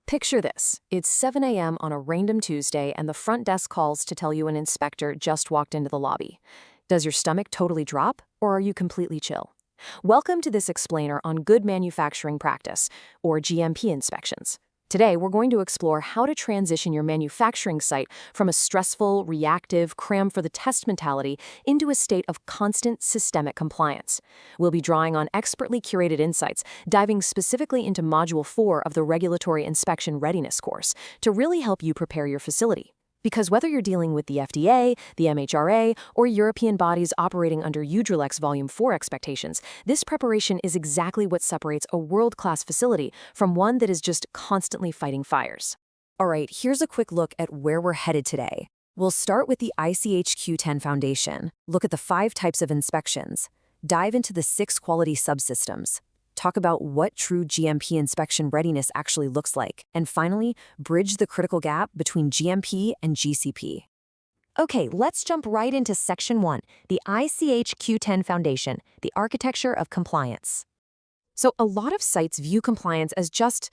Picture this. It's 7 a.m. on a random Tuesday, and the front desk calls to tell you an inspector just walked into the lobby. Does your stomach totally drop, or are you completely chill? Welcome to this explainer on good manufacturing practice, or GMP inspections. Today, we're going to explore how to transition your manufacturing site from a stressful, reactive, cram-for-the-test mentality into a state of constant systemic compliance. We'll be drawing on expertly curated insights, diving specifically into Module 4 of the Regulatory Inspection Readiness course to really help you prepare your facility. Because whether you're dealing with the FDA, the MHRA, or European bodies operating under UDRELEX Volume 4 expectations, this preparation is exactly what separates a world-class facility from one that is just constantly fighting fires. All right, here's a quick look at where we're headed today. We'll start with the ICH-Q10 Foundation, look at the 5 types of inspections, dive into the 6 quality subsystems, talk about what true GMP inspection readiness actually looks like, and finally, bridge the critical gap between GMP and GCP. Okay, let's jump right into Section 1, the ICH-Q10 Foundation, the architecture of compliance. So a lot of sites view compliance as just,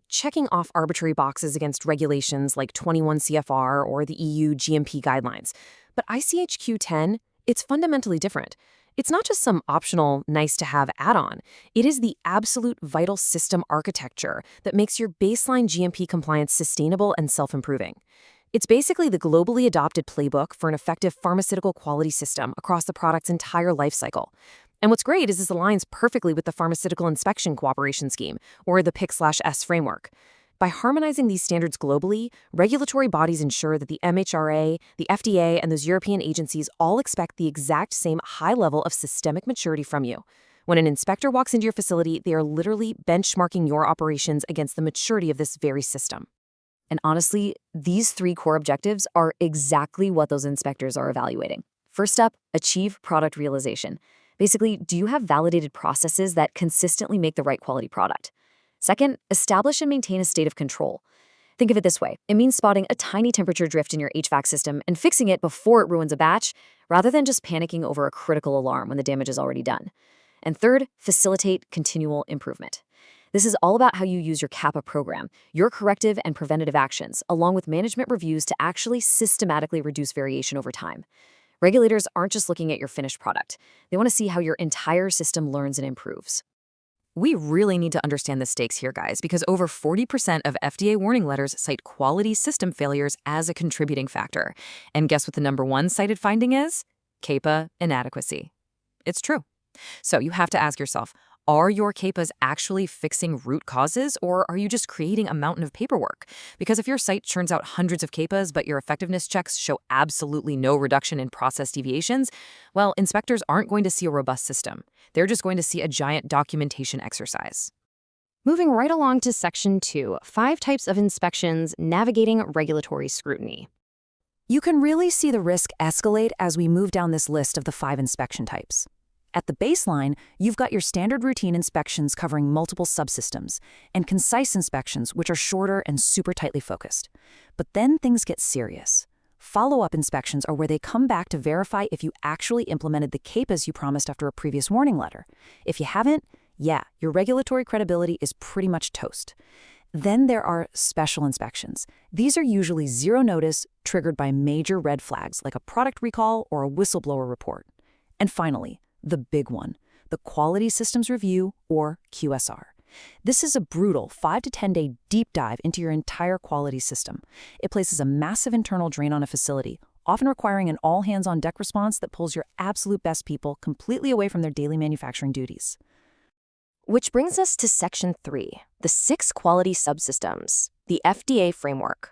checking off arbitrary boxes against regulations like 21 CFR or the EU GMP guidelines. But ICH-Q10, it's fundamentally different. It's not just some optional, nice-to-have add-on. It is the absolute vital system architecture that makes your baseline GMP compliance sustainable and self-improving. It's basically the globally adopted playbook for an effective pharmaceutical quality system across the product's entire life cycle. And what's great is this aligns perfectly with the Pharmaceutical Inspection Cooperation Scheme, or the PIC/S framework. By harmonizing these standards globally, regulatory bodies ensure that the MHRA, the FDA, and those European agencies all expect the exact same high level of systemic maturity from you. When an inspector walks into your facility, they are literally benchmarking your operations against the maturity of this very system. And honestly, these 3 core objectives are exactly what those inspectors are evaluating. First up, achieve product realization. Basically, do you have validated processes that consistently make the right quality product? Second, establish and maintain a state of control. Think of it this way. It means spotting a tiny temperature drift in your HVAC system and fixing it before it ruins a batch, rather than just panicking over a critical alarm when the damage is already done. And third, facilitate continual improvement. This is all about how you use your CAPA program, your corrective and preventative actions, along with management reviews to actually systematically reduce variation over time. Regulators aren't just looking at your finished product. They want to see how your entire system learns and improves. We really need to understand the stakes here, guys, because over 40% of FDA warning letters cite quality system failures as a contributing factor. And guess what the #1 cited finding is? CAPA inadequacy. It's true. So you have to ask yourself, are your CAPAs actually fixing root causes, or are you just creating a mountain of paperwork? Because if your site churns out hundreds of CAPAs, but your effectiveness checks show absolutely no reduction in process deviations, well, inspectors aren't going to see a robust system. They're just going to see a giant documentation exercise. Moving right along to Section 2, 5 types of inspections, navigating regulatory scrutiny. You can really see the risk escalate as we move down this list of the 5 inspection types. At the baseline, you've got your standard routine inspections covering multiple subsystems, and concise inspections, which are shorter and super tightly focused. But then things get serious. Follow-up inspections are where they come back to verify if you actually implemented the CAPAs you promised after a previous warning letter. If you haven't, your regulatory credibility is pretty much toast. Then there are special inspections. These are usually zero notice, triggered by major red flags like a product recall or a whistleblower report. And finally, the big one, the Quality Systems Review, or QSR. This is a brutal 5 to 10 day deep dive into your entire quality system. It places a massive internal drain on a facility, often requiring an all-hands-on-deck response that pulls your absolute best people completely away from their daily manufacturing duties. Which brings us to Section 3, the 6 quality subsystems, the FDA framework.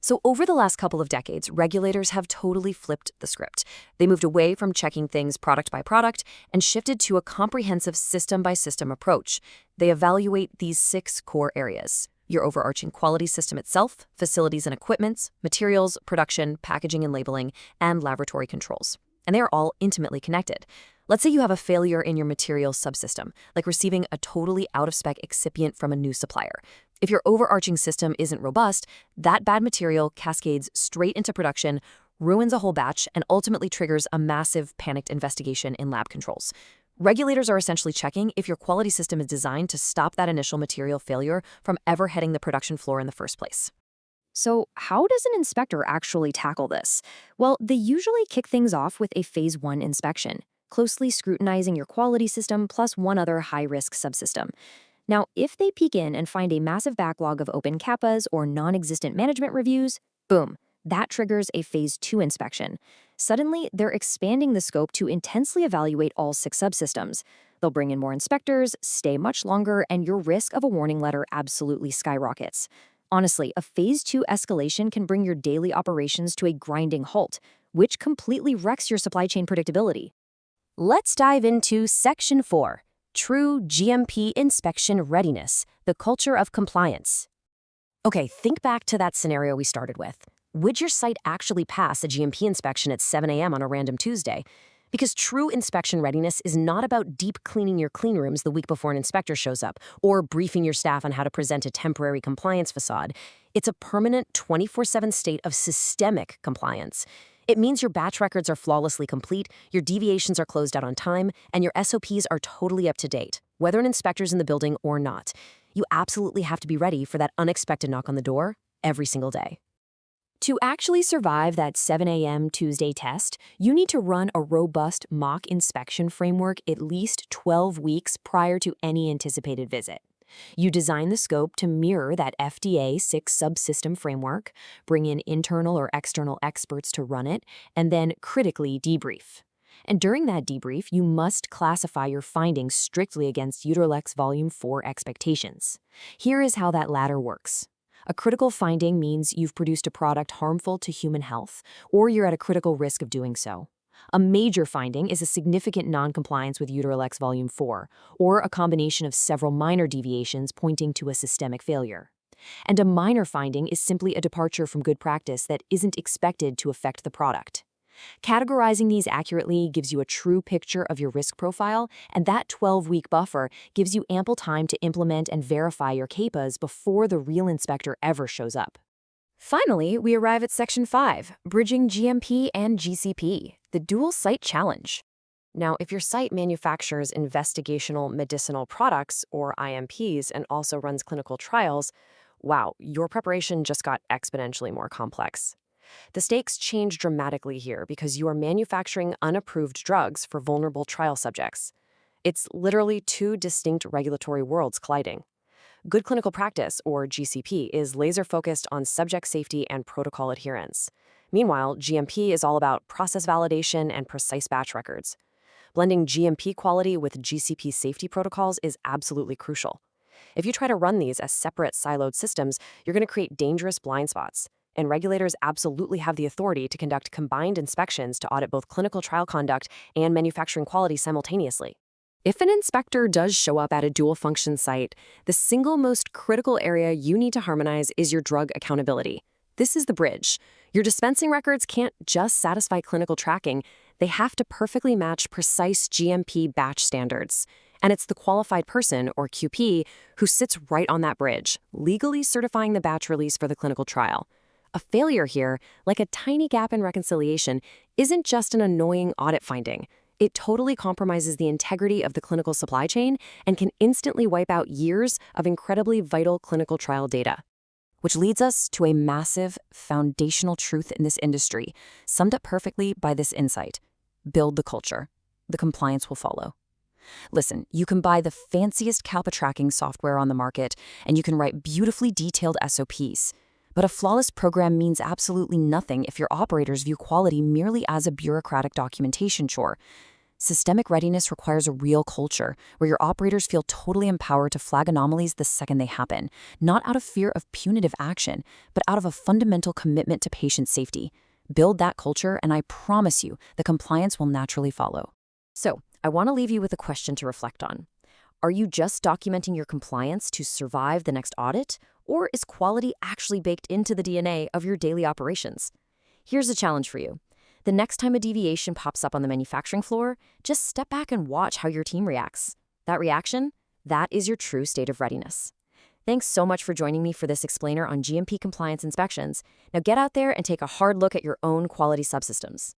So over the last couple of decades, regulators have totally flipped the script. They moved away from checking things product by product and shifted to a comprehensive system-by-system approach. They evaluate these 6 core areas: your overarching quality system itself, facilities and equipments, materials, production, packaging and labeling, and laboratory controls. And they are all intimately connected. Let's say you have a failure in your materials subsystem, like receiving a totally out-of-spec excipient from a new supplier. If your overarching system isn't robust, that bad material cascades straight into production, ruins a whole batch, and ultimately triggers a massive panicked investigation in lab controls. Regulators are essentially checking if your quality system is designed to stop that initial material failure from ever hitting the production floor in the first place. So, how does an inspector actually tackle this? Well, they usually kick things off with a Phase 1 inspection, closely scrutinizing your quality system plus one other high risk subsystem. Now, if they peek in and find a massive backlog of open CAPAs or non existent management reviews, boom, that triggers a Phase 2 inspection. Suddenly, they're expanding the scope to intensely evaluate all 6 subsystems. They'll bring in more inspectors, stay much longer, and your risk of a warning letter absolutely skyrockets. Honestly, a Phase 2 escalation can bring your daily operations to a grinding halt, which completely wrecks your supply chain predictability. Let's dive into Section 4, True GMP Inspection Readiness, the Culture of Compliance. Okay, think back to that scenario we started with. Would your site actually pass a GMP inspection at 7 a.m. on a random Tuesday? Because true inspection readiness is not about deep cleaning your clean rooms the week before an inspector shows up, or briefing your staff on how to present a temporary compliance facade. It's a permanent 24/7 state of systemic compliance. It means your batch records are flawlessly complete, your deviations are closed out on time, and your SOPs are totally up to date, whether an inspector's in the building or not. You absolutely have to be ready for that unexpected knock on the door every single day. To actually survive that 7 a.m. Tuesday test, you need to run a robust mock inspection framework at least 12 weeks prior to any anticipated visit. You design the scope to mirror that FDA 6 subsystem framework, bring in internal or external experts to run it, and then critically debrief. And during that debrief, you must classify your findings strictly against Uterlex Volume 4 expectations. Here is how that ladder works. A critical finding means you've produced a product harmful to human health, or you're at a critical risk of doing so. A major finding is a significant noncompliance with Uterlex Volume 4, or a combination of several minor deviations pointing to a systemic failure. And a minor finding is simply a departure from good practice that isn't expected to affect the product. Categorizing these accurately gives you a true picture of your risk profile, and that 12-week buffer gives you ample time to implement and verify your CAPAs before the real inspector ever shows up. Finally, we arrive at Section 5, Bridging GMP and GCP, the Dual Site Challenge. Now, if your site manufactures investigational medicinal products, or IMPs, and also runs clinical trials, wow, your preparation just got exponentially more complex. The stakes change dramatically here because you are manufacturing unapproved drugs for vulnerable trial subjects. It's literally two distinct regulatory worlds colliding. Good clinical practice, or GCP, is laser-focused on subject safety and protocol adherence. Meanwhile, GMP is all about process validation and precise batch records. Blending GMP quality with GCP safety protocols is absolutely crucial. If you try to run these as separate siloed systems, you're going to create dangerous blind spots. And regulators absolutely have the authority to conduct combined inspections to audit both clinical trial conduct and manufacturing quality simultaneously. If an inspector does show up at a dual-function site, the single most critical area you need to harmonize is your drug accountability. This is the bridge. Your dispensing records can't just satisfy clinical tracking. They have to perfectly match precise GMP batch standards. And it's the qualified person, or QP, who sits right on that bridge, legally certifying the batch release for the clinical trial. A failure here, like a tiny gap in reconciliation, isn't just an annoying audit finding. It totally compromises the integrity of the clinical supply chain and can instantly wipe out years of incredibly vital clinical trial data. Which leads us to a massive, foundational truth in this industry, summed up perfectly by this insight. Build the culture. The compliance will follow. Listen, you can buy the fanciest CAPA tracking software on the market, and you can write beautifully detailed SOPs. But a flawless program means absolutely nothing if your operators view quality merely as a bureaucratic documentation chore. Systemic readiness requires a real culture where your operators feel totally empowered to flag anomalies the second they happen, not out of fear of punitive action, but out of a fundamental commitment to patient safety. Build that culture, and I promise you, the compliance will naturally follow. So, I want to leave you with a question to reflect on. Are you just documenting your compliance to survive the next audit? Or is quality actually baked into the DNA of your daily operations? Here's a challenge for you. The next time a deviation pops up on the manufacturing floor, just step back and watch how your team reacts. That reaction, that is your true state of readiness. Thanks so much for joining me for this explainer on GMP compliance inspections. Now get out there and take a hard look at your own quality subsystems.